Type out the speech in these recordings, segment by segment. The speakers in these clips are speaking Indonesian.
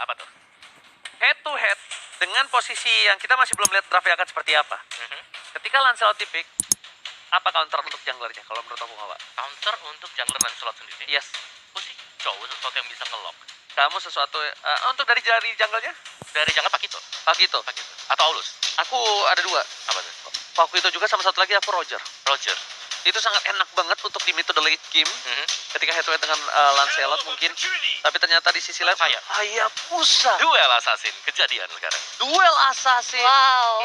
Apa tuh? Head to head dengan posisi yang kita masih belum lihat draftnya akan seperti apa. Ketika Lancelot di-pick, apa counter untuk junglernya kalau menurut aku nggak, Pak? Counter untuk jungler Lancelot sendiri. Yes. Aku sih cowok sesuatu yang bisa nge-lock. Kamu sesuatu untuk dari junglernya? Dari jungler Pakito. Pakito. Atau Aulus. Aku ada dua. Apa tuh? Pakito juga sama satu lagi aku Roger. Roger. Itu sangat enak banget untuk di mid to the late game. Ketika head to head dengan Lancelot mungkin. Tapi ternyata di sisi lain Hayabusa. Duel assassin kejadian sekarang. Duel assassin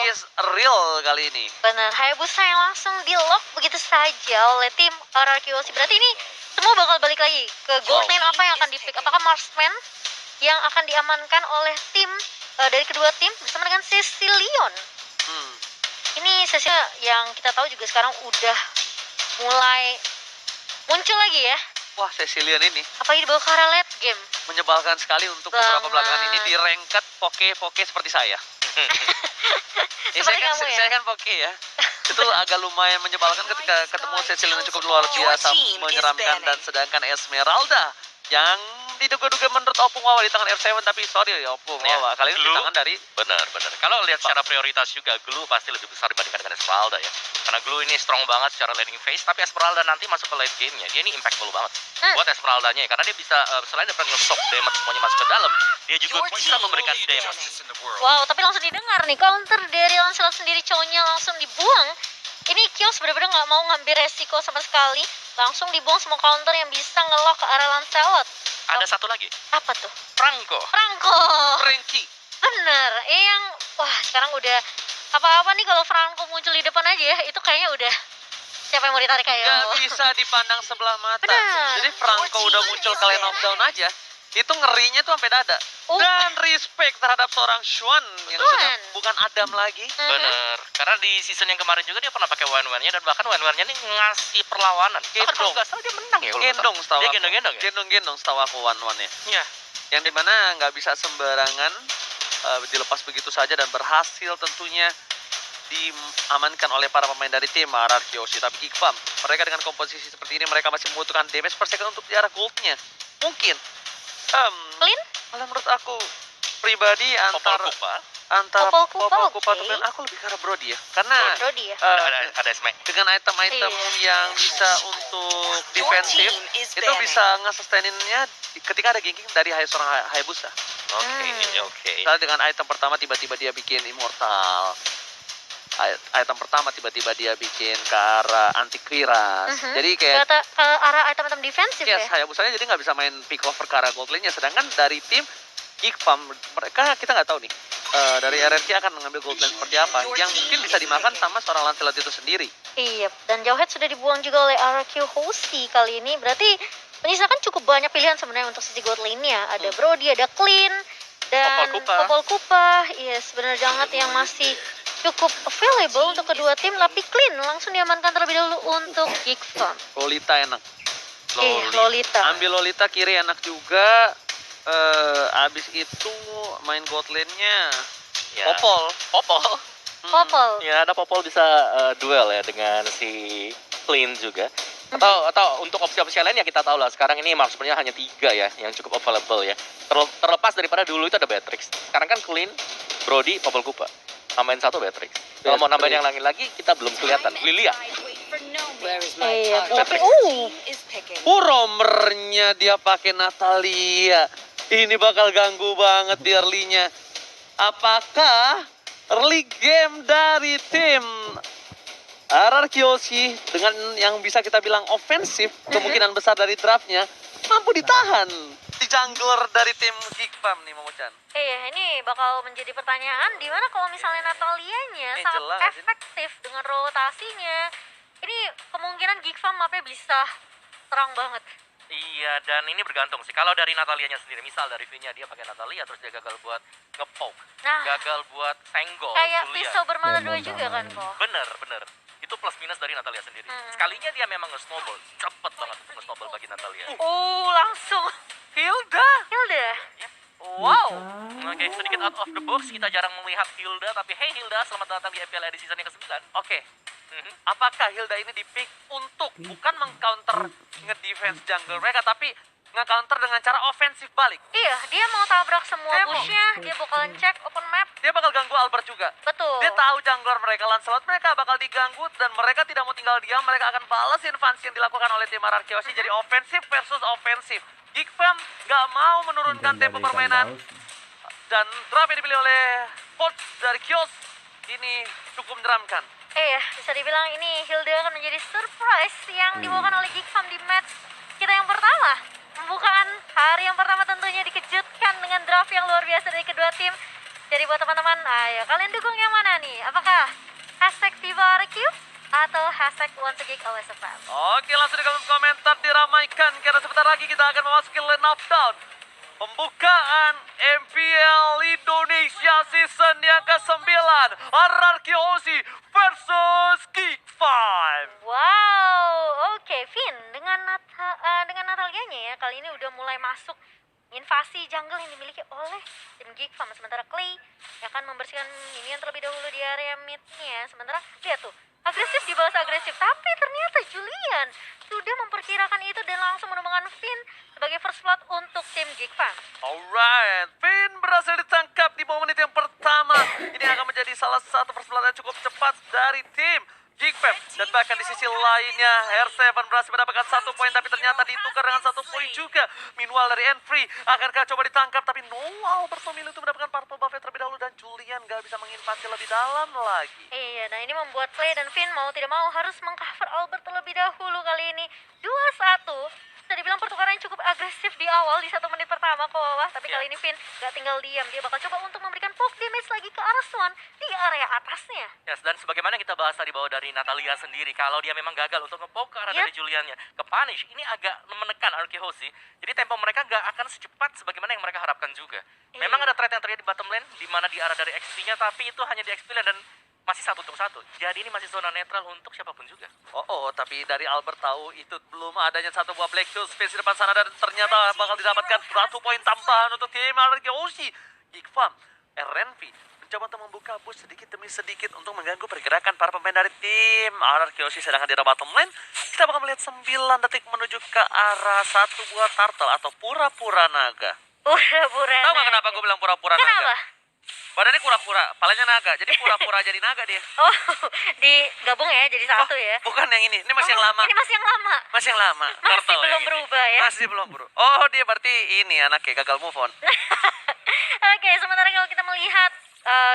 is real kali ini. Benar, Hayabusa yang langsung di-lock begitu saja oleh tim RRQLC. Berarti ini semua bakal balik lagi ke gold lane. Apa yang akan di-pick? Apakah Marksman yang akan diamankan oleh tim dari kedua tim bersama dengan Cecilion? Ini sesi yang kita tahu juga sekarang udah mulai muncul lagi ya. Wah, Cecilion ini Apalagi dibawa ke arah late game. menyebalkan sekali untuk beberapa belakangan ini di ranked poke seperti saya. Seperti kamu ya? Saya kan poke ya. Itu agak lumayan menyebalkan ketika ketemu Cecilion yang cukup luar biasa menyeramkan, dan sedangkan Esmeralda yang diduga-duga menurut Opung Wawa di tangan F7, tapi sorry ya Opung Wawa, kali ini di tangan dari Benar. Kalau lihat secara prioritas juga, Glue pasti lebih besar dibandingkan dengan Esmeralda ya. Karena Glue ini strong banget secara laning phase, tapi Esmeralda nanti masuk ke late game-nya, dia ini impactful banget buat Esmeraldanya ya. Karena dia bisa, selain dapat nge-shock damage semuanya masuk ke dalam, dia juga bisa memberikan damage. Wow, tapi langsung didengar nih counter dari Lancelot sendiri, cowoknya langsung dibuang. Ini Kios benar-benar nggak mau ngambil resiko sama sekali. Langsung dibuang semua counter yang bisa nge-lock ke arah Lancelot. Ada satu lagi, Apa tuh? Franco. Franky. Bener, yang wah sekarang udah apa-apa nih kalau Franco muncul di depan aja ya, itu kayaknya udah siapa yang mau ditarik ayo. Gak bisa dipandang sebelah mata. Benar. Jadi Franco udah muncul ke lane of down aja, itu ngerinya tuh sampai dada. Dan respect terhadap seorang Xuan yang sudah bukan Adam lagi. Bener, karena di season yang kemarin juga dia pernah pakai one-one-nya, dan bahkan one-one-nya ini ngasih perlawanan. Bahkan kalau nggak salah dia menang ya. Gendong setahu Dia aku. gendong-gendong ya? Gendong-gendong setahu aku one-one-nya. Iya. Yang dimana nggak bisa sembarangan dilepas begitu saja, dan berhasil tentunya diamankan oleh para pemain dari tim RRQLC. Tapi Geekfam, mereka dengan komposisi seperti ini, mereka masih membutuhkan damage per second untuk diarah goldnya. Mungkin Clean? kalau menurut aku pribadi antara Popol Kupa, Kupa atau Clean, aku lebih ke arah Brody ya. Karena Brody ya? Ada smack. dengan item-item yang bisa untuk defensif, itu bisa nge-sustaininnya ketika ada ganking dari seorang Hayabusa. Oke. Misalnya dengan item pertama tiba-tiba dia bikin immortal, item pertama tiba-tiba dia bikin ke arah anti-kriras. Jadi kayak ke arah item-item defensif ya? Hayabusanya jadi nggak bisa main pick over ke arah gold lane-nya. Sedangkan dari tim Geekfam, mereka kita nggak tahu nih dari RRQ akan mengambil gold lane seperti apa, yang mungkin bisa dimakan sama seorang Lancelot itu sendiri. Iya, dan Jauhead sudah dibuang juga oleh RRQ Hosti kali ini. Berarti menyisakan cukup banyak pilihan sebenarnya untuk sisi gold lane-nya. Ada Brody, ada Clean, dan Popol Kupa. Yes, benar banget yang masih cukup available untuk kedua tim. Tapi Clean langsung diamankan terlebih dahulu untuk Geekfam. Lolita enak. Lolita. Ambil Lolita kiri enak juga. Abis itu main gold lane-nya Popol. Ya, ada Popol bisa duel ya dengan si Clean juga. Atau untuk opsi-opsi lain ya kita tahu lah. Sekarang ini sebenarnya hanya 3 ya yang cukup available ya. Terlepas daripada dulu itu ada Beatrix. Sekarang kan Clean, Brody, Popol Kupa. Tambahin 1 Beatrix. Kalau mau nambahin yang lain lagi kita belum kelihatan. Lilia. Romernya dia pakai Natalia. Ini bakal ganggu banget di early-nya. Apakah early game dari tim RRQLC dengan yang bisa kita bilang ofensif, kemungkinan besar dari draftnya, mampu ditahan di jungler dari tim Geekfam nih, Momo-chan? Iya, ini bakal menjadi pertanyaan, dimana kalau misalnya Natalianya sangat efektif dengan rotasinya. Ini kemungkinan Geekfam mapnya bisa terang banget. Iya, dan ini bergantung sih. Kalau dari Natalianya sendiri, misal dari V-nya dia pakai Natalia, terus dia gagal buat nge-poke, gagal buat senggol, kayak Julia. Pisau bermata dua juga kan kok. Bener. Itu plus minus dari Natalia sendiri. Sekalinya dia memang nge-snowball, cepet banget untuk nge-snowball bagi Natalia. Langsung. Hilda. Ya. Wow. Oke, sedikit out of the box, kita jarang melihat Hilda, tapi hey Hilda, selamat datang di FPL di season yang ke-9. Oke. Apakah Hilda ini di-pick untuk bukan meng-counter nge-defense jungle mereka, tapi nge-counter dengan cara ofensif balik. Iya, dia mau tabrak semua Dia mau- bushnya, dia bakalan cek open map. Dia bakal ganggu Albert juga. Betul. Dia tahu jungler mereka Lancelot, mereka bakal diganggu dan mereka tidak mau tinggal diam. Mereka akan balas invasi yang dilakukan oleh tim RRQC. Jadi ofensif versus ofensif. Geekfam gak mau menurunkan tempo permainan. Dan draft yang dipilih oleh coach dari Kios ini cukup menyeramkan. Iya, bisa dibilang ini Hilda akan menjadi surprise yang dibawakan oleh Geekfam di match kita yang pertama. Pembukaan hari yang pertama tentunya dikejutkan dengan draft yang luar biasa dari kedua tim. Jadi buat teman-teman, ayo kalian dukung yang mana nih? Apakah hashtag #VivaRQ atau hashtag #OneToGeek always a fan? Oke, langsung di kolom komentar diramaikan karena sebentar lagi kita akan memasuki line up down. Pembukaan MPL Indonesia season yang ke-9 RRQC versus Geekfam. Wow, oke Vin, dengan Natalianya ya kali ini udah mulai masuk invasi jungle yang dimiliki oleh tim Geekfam. Sementara Clay akan membersihkan minion terlebih dahulu di area midnya. Sementara lihat tuh, agresif dibalas agresif, tapi ternyata Julian sudah memperkirakan itu dan langsung menemukan Finn sebagai first blood untuk tim Geekfam. Alright, Finn berhasil ditangkap di bawah menit yang pertama. Ini akan menjadi salah satu first blood yang cukup cepat dari tim Geekfam. Dan bahkan di sisi lainnya, R7 berhasil mendapatkan 1 poin, tapi ternyata ditukar dengan 1 poin juga. Meanwhile dari Enfree, akankah coba ditangkap, tapi Noah berpemilih untuk mendapatkan purple buff terlebih dahulu. Dan Julian gak bisa menginvasi lebih dalam lagi. Iya, nah ini membuat Clay dan Finn mau tidak mau harus mengcover Albert terlebih dahulu kali ini. 2-1. Bisa dibilang pertukaran yang cukup agresif di awal di 1 menit pertama ke bawah. Tapi kali ini Finn gak tinggal diam. Dia bakal coba untuk memberikan poke damage lagi ke arah Swan di area atasnya. Yes, dan sebagaimana kita bahas tadi bahwa dari Natalia sendiri, kalau dia memang gagal untuk nge-poke ke arah dari Juliannya, ke punish, ini agak menekan RRQC. Jadi tempo mereka gak akan secepat sebagaimana yang mereka harapkan juga. Memang ada threat yang terjadi di bottom lane, di mana di arah dari XP-nya, tapi itu hanya di XP lane dan masih 1 untuk 1. Jadi ini masih zona netral untuk siapapun juga. Tapi dari Albert tahu itu belum adanya satu buah Black Shoes space di depan sana dan ternyata bakal didapatkan 1 poin tambahan untuk tim RRQC. Geekfam, RNV mencoba untuk membuka push sedikit demi sedikit untuk mengganggu pergerakan para pemain dari tim RRQC. Sedangkan di arah bottom lane, kita bakal melihat 9 detik menuju ke arah 1 buah turtle atau pura-pura naga. Pura-pura Tahu nggak naga. kenapa gue bilang pura-pura naga? Kenapa? Badannya kura-kura, palanya naga. Jadi pura-pura jadi naga dia. Oh, digabung ya jadi satu ya. Bukan yang ini masih yang lama. Ini masih yang lama. Masih yang lama. Masih Turtle belum yang ini. berubah ya. Masih belum berubah. Oh, dia berarti ini anaknya gagal move on. Oke, sementara kalau kita melihat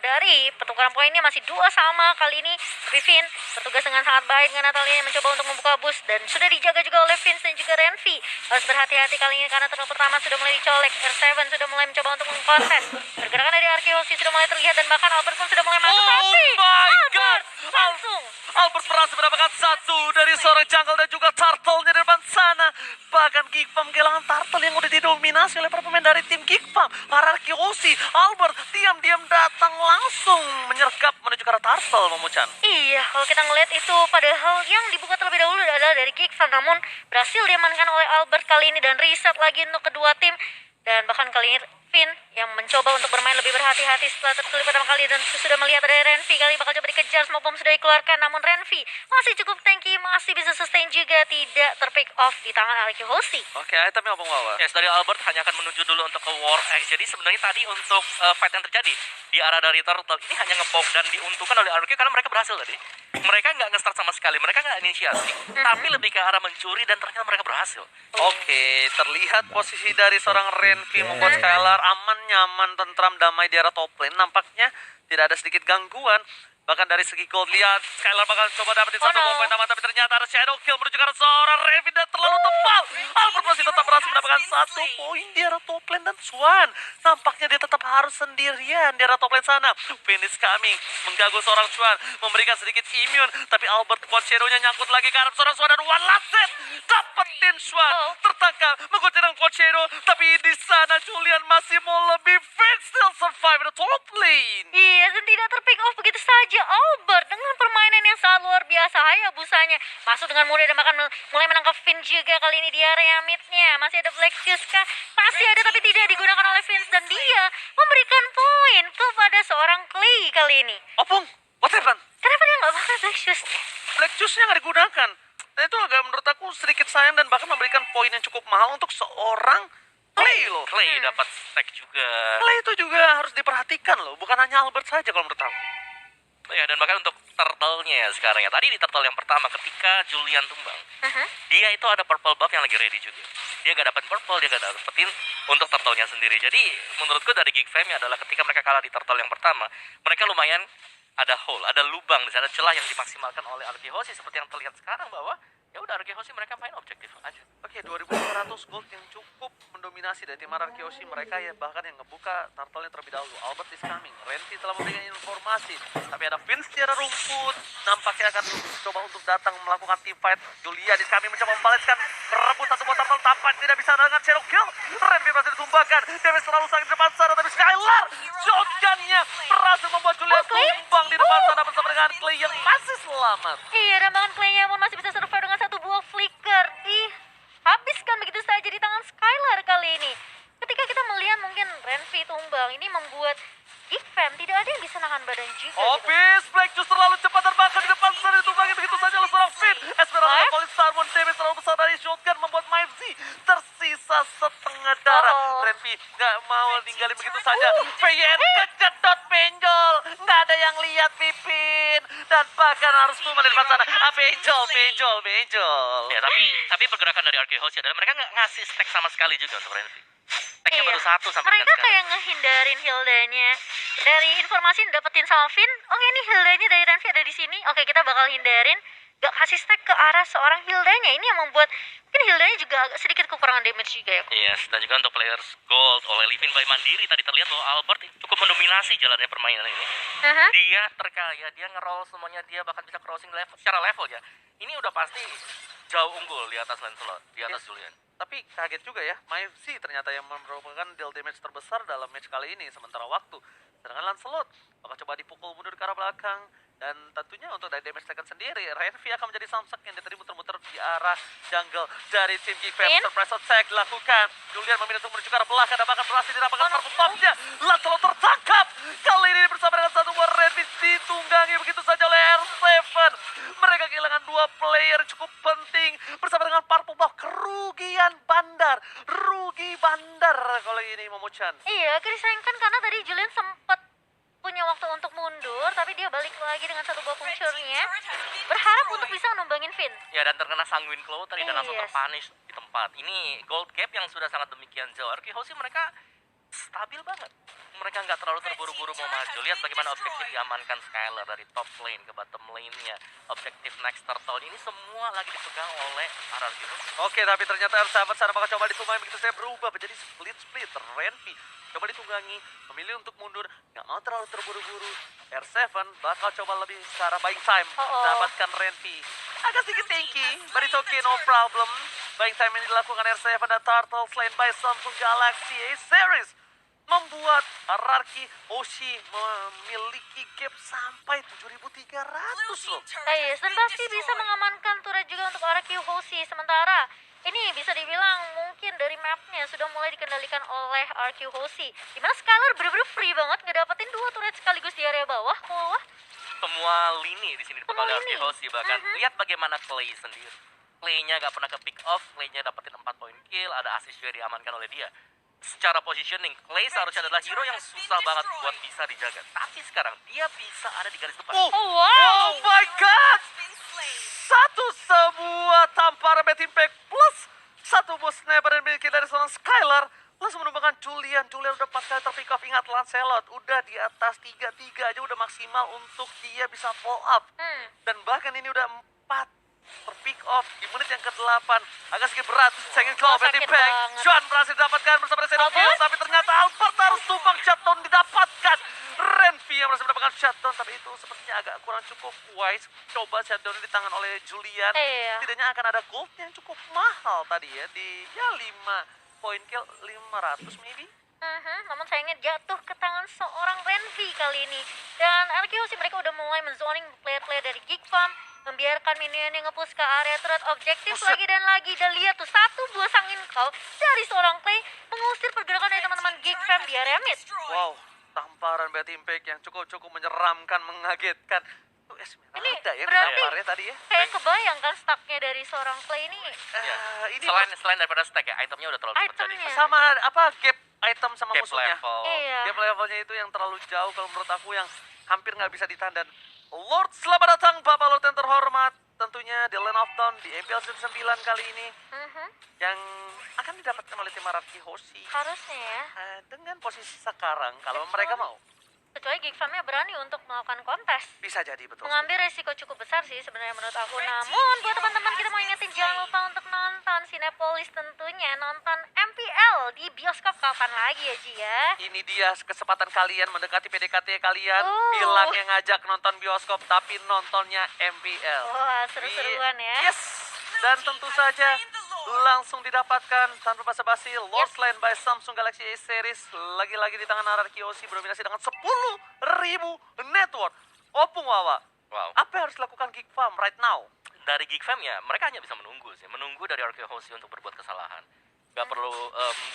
dari pertukaran poinnya masih 2 sama. Kali ini Vivin bertugas dengan sangat baik dengan Natalia yang mencoba untuk membuka boost dan sudah dijaga juga oleh Vince dan juga Renvi. Harus berhati-hati kali ini karena turtle pertama sudah mulai dicolek. R7 sudah mulai mencoba untuk mengkontes. Pergerakan dari RRQC sudah mulai terlihat dan bahkan Albert pun sudah mulai masuk. Oh Tapi my Albert God. langsung Albert berhasil mendapatkan 1 dari seorang jungle dan juga turtle-nya di depan sana. Bahkan Geekfam kehilangan turtle yang udah didominasi oleh para pemain dari tim Geekfam. RRQC, Albert diam-diam datang langsung menyergap menuju ke arah turtle, Momo-chan. Iya, kalau kita ngeliat itu padahal yang dibuka terlebih dahulu adalah dari Geekfam, namun berhasil diamankan oleh Albert kali ini dan reset lagi untuk kedua tim. Dan bahkan kali ini Finn yang mencoba untuk bermain lebih berhati-hati setelah tertulis pertama kali dan sudah melihat ada Renvi kali bakal coba dikejar, smoke bomb sudah dikeluarkan, namun Renvi masih cukup tanky, masih bisa sustain juga, tidak terpick off di tangan RRQC. Oke, itemnya apa Wawa? Yes, dari Albert hanya akan menuju dulu untuk ke War X. Jadi sebenarnya tadi untuk fight yang terjadi di arah dari Turtle ini hanya nge-poke dan diuntungkan oleh RRQ karena mereka berhasil tadi. Mereka nggak nge-start sama sekali, mereka nggak inisiasi, tapi lebih ke arah mencuri dan ternyata mereka berhasil. Oke, terlihat posisi dari seorang Renvi membuat Skylar aman, nyaman, tentram, damai di arah top lane. Nampaknya tidak ada sedikit gangguan. Bahkan dari segi gold, lihat Skylar bakal coba dapetin satu poin tambah, tapi ternyata ada shadow kill menuju ke arah seorang Renvi dan terlalu tebal. Albert masih tetap berhasil mendapatkan 1 poin di arah top lane dan Swan nampaknya dia tetap harus sendirian di arah top lane sana. Finish coming, mengganggu seorang Swan, memberikan sedikit immune, tapi Albert quad shadow-nya nyangkut lagi ke arah seorang Swan dan one last set. Dapetin Swan, tertangkap, mengikuti dengan quad shadow, tapi di sana Julian masih mau lebih fit, still survive the top lane. Iya, dan tidak terpick off begitu saja. Albert dengan permainan yang sangat luar biasa, Hayabusanya masuk dengan mudah dan bahkan mulai menangkap Finn juga kali ini di area midnya. Masih ada Black Shoes kah? Masih ada tapi tidak digunakan oleh Vince dan dia memberikan poin kepada seorang Clay kali ini. Opung, what happened? Kenapa dia nggak pakai Black Shoes? Black Juice-nya nggak digunakan. Dan itu agak menurut aku sedikit sayang dan bahkan memberikan poin yang cukup mahal untuk seorang Clay loh. Clay dapat stack juga. Clay itu juga harus diperhatikan loh, bukan hanya Albert saja kalau menurut aku. Ya, dan bahkan untuk turtle-nya ya sekarang ya. Tadi di turtle yang pertama ketika Julian tumbang, dia itu ada purple buff yang lagi ready juga. Dia gak dapat purple, dia gak dapetin untuk turtle-nya sendiri. Jadi menurutku dari Geek Fam adalah ketika mereka kalah di turtle yang pertama, mereka lumayan ada hole, ada lubang di sana, celah yang dimaksimalkan oleh Arkehosi seperti yang terlihat sekarang bahwa ya udah Arkehosi mereka main objektif aja. Oke, 2.500 gold yang cukup mendominasi dari tim Arkehosi. Mereka ya bahkan yang ngebuka turtle-nya terlebih dahulu. Albert is coming. Renty telah memberikan informasi. Tapi ada Vince di arah rumput. Nampaknya akan coba untuk datang melakukan team fight. Julia is coming mencoba membalaskan. Berebut satu buah turtle. Tampak tidak bisa dengan shadow kill. Renty berhasil ditumbangkan. Davis terlalu sakit di depan sana. Tapi Skylar shotgun-nya berhasil membuat Julia tumbang di depan sana bersama dengan Clay yang masih selamat. Iya, dan bahkan Clay-nya pun masih bisa survive dengan satu buah flicker. Dihabiskan begitu saja di tangan Skylar kali ini. Ketika kita melihat mungkin Renvi tumbang, ini membuat Geek Fam tidak ada yang bisa nahan badan juga gitu. Obis, Black justru terlalu cepat terbangkan di depan sana ditumbangin begitu saja oleh seorang Finn. Esmeralda Police Sarmon damage terlalu besar dari shotgun membuat Mivesy tersisa setengah darah. Renvi nggak mau tinggalin begitu saja. PN kejedot benjol, nggak ada yang lihat Pipin dan bahkan harus tumbang di depan sana. Benjol. Ya, tapi pergerakan dari Arkehosi adalah mereka nggak ngasih stack sama sekali juga untuk Renvi. Stacknya baru satu sampai mereka dengan sekarang. kayak ngehindarin Hildanya. Dari informasi yang dapetin sama Finn, oke ini Hildanya dari Renvi ada di sini. Oke, kita bakal hindarin. Gak kasih stack ke arah seorang Hildanya. Ini yang membuat mungkin Hildanya juga agak sedikit kekurangan damage juga ya. Yes, dan juga untuk players gold oleh Livin by Mandiri tadi terlihat bahwa Albert cukup mendominasi jalannya permainan ini. Dia terkaya, dia ngeroll semuanya, dia bahkan bisa crossing level secara level ya. Ini udah pasti jauh unggul di atas Lancelot, di atas Julian. Tapi kaget juga ya, Mivesy ternyata yang merupakan deal damage terbesar dalam match kali ini sementara waktu. Sedangkan Lancelot bakal coba dipukul mundur ke arah belakang. Dan tentunya untuk dari damage taken sendiri, Renvi akan menjadi samsak yang tadi muter-muter di arah jungle dari tim Geek Fam. Surprise attack dilakukan. Julian memilih untuk menuju ke arah belakang dan bahkan berhasil didapatkan purple buff-nya. Lancelot tertangkap. Kali ini bersama dengan satu buah Renvi ditunggangi begitu saja oleh R7. Mereka kehilangan dua player cukup penting bersama dengan purple buff. Kerugian bandar. Rugi bandar kalau ini Momo-chan. Iya, disayangkan karena tadi Julian sempat punya waktu untuk mundur, tapi dia balik lagi dengan satu buah puncurnya, berharap untuk bisa numbangin Finn. Ya, dan terkena Sanguine Claw tadi dan langsung terpunish di tempat. Ini gold gap yang sudah sangat demikian jauh. Arkehosi mereka stabil banget. Mereka nggak terlalu terburu-buru mau maju. Lihat bagaimana objektif diamankan Skylar dari top lane ke bottom lane-nya. Objektif next turtle ini semua lagi dipegang oleh RRQ. Oke, tapi ternyata R7 sana bakal coba ditunggangi begitu saya berubah menjadi split. Renvi coba ditunggangi, memilih untuk mundur, nggak mau terlalu terburu-buru. R7 bakal coba lebih ke arah buying time, dapatkan Renvi. Agak sedikit tanky, but it's okay, no problem. Buying time ini dilakukan R7 dan Turtle slain by Samsung Galaxy A-Series. Membuat Ararki Hoshi memiliki gap sampai 7.300 loh. Yes, dan pasti bisa mengamankan turret juga untuk Ararki Hoshi. Sementara ini bisa dibilang mungkin dari mapnya sudah mulai dikendalikan oleh RQ Hoshi. Dimana Skylar bener-bener free banget ngedapetin dua turret sekaligus di area bawah. Semua lini di sini dipegang oleh RQ Hoshi. Bahkan lihat bagaimana Clay sendiri. Clay-nya gak pernah ke pick off, Clay-nya dapetin 4 poin kill, ada assist juga diamankan oleh dia. Secara positioning, Clay seharusnya adalah hero yang susah banget buat bisa dijaga. Tapi sekarang dia bisa ada di garis depan. Oh my god! Satu sebuah tamparan Bad Impact plus satu buah sniper yang dimiliki dari seorang Skylar. Langsung menumbangkan Julian udah 4 kali terpick off. Ingat Lancelot udah di atas 3-3 aja udah maksimal untuk dia bisa follow up. Dan bahkan ini udah 4 terpick off di menit yang ke-8. Agak sedikit berat. Second call Bad Impact. John berhasil didapatkan bersama dengan Shadow Kill. Tapi ternyata Albert harus tumbang shutdown didapatkan. Renvi yang berhasil mendapatkan shutdown. Tapi itu sepertinya agak kurang cukup wise. Coba shutdown di tangan oleh Julian. Setidaknya akan ada gold yang cukup mahal tadi ya. Di 5 point kill 500 maybe. Namun sayangnya jatuh ke tangan seorang Renvi kali ini. Dan RQ sih mereka udah mulai menzoning player-player dari Geek Farm, membiarkan minion yang nge-push ke area turret objektif lagi dan lagi. Dan lihat tuh satu buah sangin kau dari seorang Clay mengusir pergerakan dari teman-teman Geek Farm di area mid. Wow, tamparan Bad Impact yang cukup menyeramkan, mengagetkan. Tuh Ini Esmeralda ya berarti- ditampar ya tadi ya. Kayak kebayang kan stucknya dari seorang Clay ini. Ini Selain daripada stack ya, itemnya udah terlalu cepat jadi. Itemnya. sama apa gap item sama Cap musuhnya. level. Iya. Gap levelnya itu yang terlalu jauh kalau menurut aku yang hampir nggak bisa ditahan. Dan Lord, selamat datang Bapak Lord yang terhormat. Tentunya di Land of Dawn di MPL Season 9 kali ini Mhm. yang akan didapatkan oleh tim Araki Hoshi. Harusnya ya. Dengan posisi sekarang kalau mereka mau Kecuali Geek Farm-nya berani untuk melakukan kontes. bisa jadi betul. Mengambil resiko cukup besar sih sebenarnya menurut aku. Namun buat teman-teman kita mau ingetin jangan lupa untuk nonton Cinepolis tentunya. Nonton MPL di bioskop kapan lagi ya Ji ya. Ini dia kesempatan kalian mendekati PDKT kalian. Oh. Bilangnya ngajak nonton bioskop tapi nontonnya MPL. Wah seru-seruan ya. Yes, dan tentu saja langsung didapatkan tanpa basa-basi Lost Land by Samsung Galaxy A Series lagi-lagi di tangan Araki Hoshi berdominasi dengan 10.000 network. Opung Wawa, Wow. apa yang harus dilakukan Geek Farm right now? Dari Geek Fam ya, mereka hanya bisa menunggu sih. Menunggu dari Araki Hoshi untuk berbuat kesalahan. Gak perlu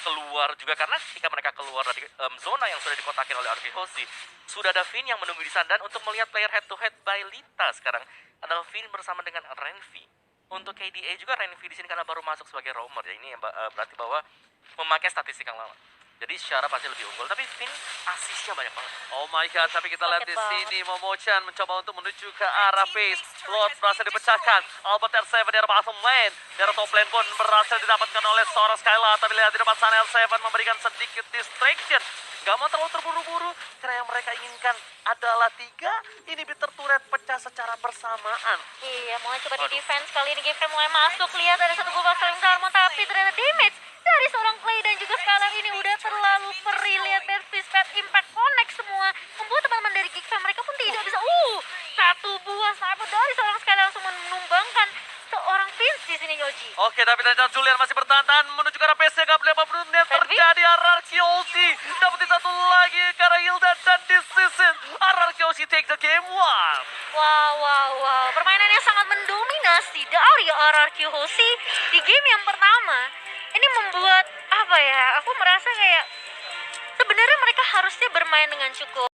keluar juga, karena ketika mereka keluar dari zona yang sudah dikotakin oleh Araki Hoshi, sudah ada Finn yang menunggu di sana. Dan untuk melihat player head to head by Lita sekarang adalah Finn bersama dengan Renvi. Untuk KDA juga Renvi di sini karena baru masuk sebagai roamer ya, ini berarti bahwa memakai statistik yang lama. Jadi secara pasti lebih unggul, tapi Finn asisnya banyak banget. Oh my god, tapi kita lihat di sini Momochan mencoba untuk menuju ke arah base. Lord berhasil dipecahkan. Albert R7 di arah bottom lane. Di arah top lane pun berhasil didapatkan oleh seorang Skyla. Tapi lihat di depan sana R7 memberikan sedikit distraction. Gak mau terlalu terburu-buru karena yang mereka inginkan adalah 3 inhibitor turret pecah secara bersamaan. Iya, mulai coba di defense kali ini Geek Farm mulai masuk. Lihat ada satu gubah saling Darmo, tapi ternyata damage dari seorang Clay dan juga Skylar ini udah terlalu perih. Lihat Berfist, Pet Impact, Connect semua. Membuat teman-teman dari Geek Farm mereka pun tidak bisa. Satu buah sniper dari seorang Skylar langsung menumbangkan seorang Vince di sini Yoji. Oke, tapi ternyata Julian masih bertahan menuju ke arah base. Gak boleh apa yang terjadi. Araki Hoshi dapetin satu lagi karena Hilda dan this season Araki Hoshi take the game 1. Wow. Permainan yang sangat mendominasi dari RRQ Hoshi di game yang pertama. Ini membuat apa ya? Aku merasa kayak sebenarnya mereka harusnya bermain dengan cukup